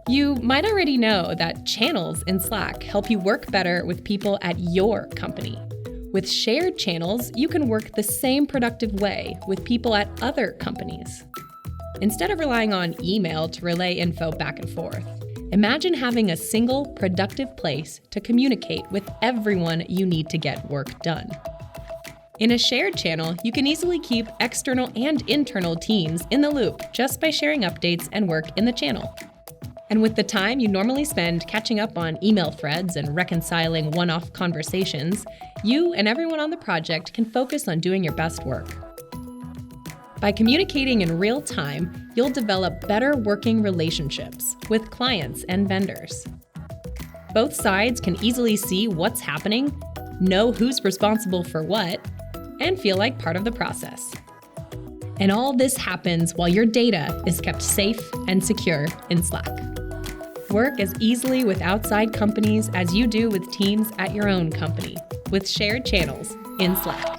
You might already know that channels in Slack help you work better with people at your company. With shared channels, you can work the same productive way with people at other companies. Instead of relying on email to relay info back and forth, imagine having a single, productive place to communicate with everyone you need to get work done. In a shared channel, you can easily keep external and internal teams in the loop just by sharing updates and work in the channel. And with the time you normally spend catching up on email threads and reconciling one-off conversations, you and everyone on the project can focus on doing your best work. By communicating in real time, you'll develop better working relationships with clients and vendors. Both sides can easily see what's happening, know who's responsible for what, and feel like part of the process. And all this happens while your data is kept safe and secure in Slack. Work as easily with outside companies as you do with teams at your own company, with shared channels in Slack.